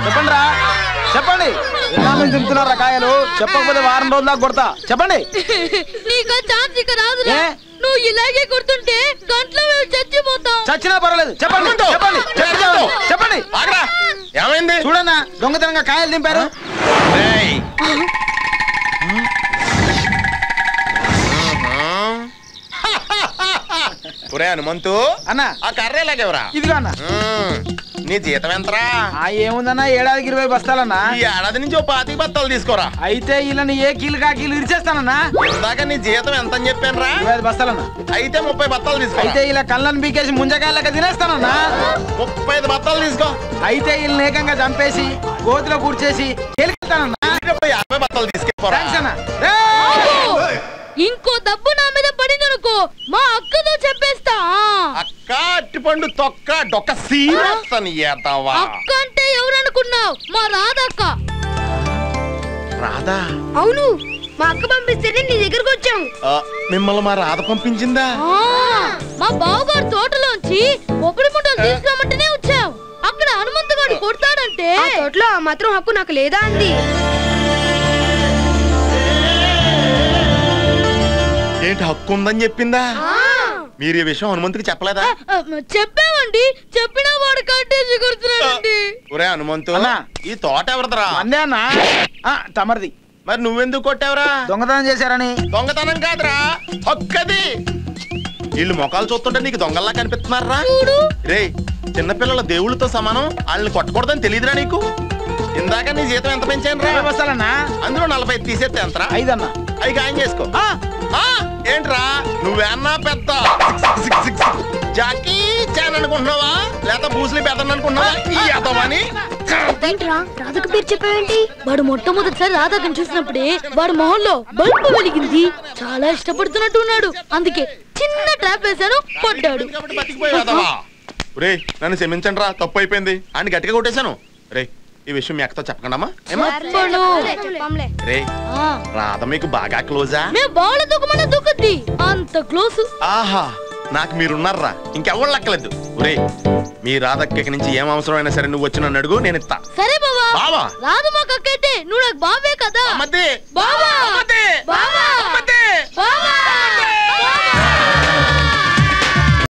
చెప్పండి రా చెప్పండి. ఎన్నాళ్ళు తింటున్నారా కాయలు? చెప్పకపోతే వారం రోజుల దాకా కొడతా. చెప్పండి. నీకు ఛాన్స్ ఇక రాదురా. నువ్వు ఇలాగే కొడుతుంటే గంటలో చచ్చిపోతాం. చచ్చినా పర్వాలేదు. చెప్పండి చెప్పండి చెప్పండి. ఏమైంది? చూడన్నా దొంగతనంగా కాయలు దింపారు. హనుమంతు అన్న ఆ కర్ర ఎలాగెవరా? ఇదిగో అన్న. నీ జీతం ఎంతరా? ఏముందన్నా ఏడాదికి 20 బస్తాలన్నా. ఈ ఏడాది నుంచి 25 బస్తాలు తీసుకోరా. అయితే వీళ్ళని ఏ కీలు కా కీలు ఇరిచేస్తానన్నా. ఇందాక నీ జీతం ఎంత అని చెప్పాను రా? 25 బస్తాలన్నా. అయితే 30 బస్తాలు తీసుకో. అయితే ఇలా కళ్ళని బీకేసి ముంజకాయలక తినేస్తానన్నా. 35 బస్తాలు తీసుకో. అయితే వీళ్ళని ఏకంగా చంపేసి గోతిలో కూర్చేసి గెలుస్తానన్నా. 50 బస్తాలు తీసుకెళ్ళిపోరా. ఇంకో దబ్బు నా మీద పడిందనుకో మా అక్కతో చెప్పేస్తా. అక్క అట్టిపండు తొక్క డొక్క సీరత్తని ఏతావా? అక్క అంటే ఎవరనుకున్నావు? మా రాధక్క. రాధా? అవును, మా అక్క పంపిస్తేనే నీ దగ్గరకు వచ్చాం. మిమ్మల్ని మా రాధ పంపించిందా? మా బావగారు తోటలోంచి కొబ్బరి ముట్టలు తీసుకురామంటేనే వచ్చాం. అక్కడ హనుమంతుగాడు కొడతాడంటే ఆ తోటలో ఆ మాత్రం హక్కు నాకు లేదా అంది. ఏంటి హక్కు ఉందని చెప్పిందా? మీరు ఈ విషయం హనుమంతుకి చెప్పలేదా? చెప్పామండి. చెప్పినా వాడు కట్టేసి కొడుతున్నాడండి. ఒరే హనుమంతు, ఈ తోట ఎవరిదరా? అందే అన్నా. తమరిది. మరి నువ్వెందుకు కొట్టావురా? దొంగతనం చేశారని. దొంగతనం కాదురా, హక్కది. వీళ్ళు మొఖాలు చూస్తుంటే నీకు దొంగల్లా కనిపిస్తున్నారా? రే, చిన్నపిల్లల దేవుళ్ళతో సమానం. వాళ్ళని కొట్టకూడదని తెలియదురా నీకు? ఇందాక నీ జీతం ఎంత పెంచాను రా? 20 బస్తాలన్నా. అందులో 40 తీసేస్తే ఎంతరా? 5 అన్నా. 5 ఖాయం చేసుకో. ఏంట్రా నువ్వేనా పెద్ద జాకీ చాన్ అనుకుంటున్నావా? లేదా బూస్లీ పెద్దని అనుకుంటున్నావా? రాధకు పేరు చెప్పావేంటి? వాడు మొట్టమొదటిసారి రాధకని చూసినప్పుడే వాడు మొహంలో బల్బు వెలిగింది. చాలా ఇష్టపడుతున్నట్టు ఉన్నాడు. అందుకే చిన్న ట్రాప్ వేశాను, పడ్డాడు. రే నన్ను క్షమించండి రా, తప్పు అయిపోయింది. అని గట్టిగా కొట్టేశాను. రే ఈ విషయం మీ అక్కతో చెప్పకండమ్మా. రే రాధ మీకు బాగా క్లోజా? అంత క్లోజ్. ఆహా, నాకు మీరున్నారా, ఇంకెవ్వరు లెక్కలేదు. రే మీ రాధక్కకి నుంచి ఏం అవసరమైనా సరే నువ్వు వచ్చి నన్ను అడుగు, నేను ఇస్తా. సరే బావా. బావా? రాధ మా కక్కైతే నువ్వు నాకు బావే కదా. మధ్య బావా. బావా.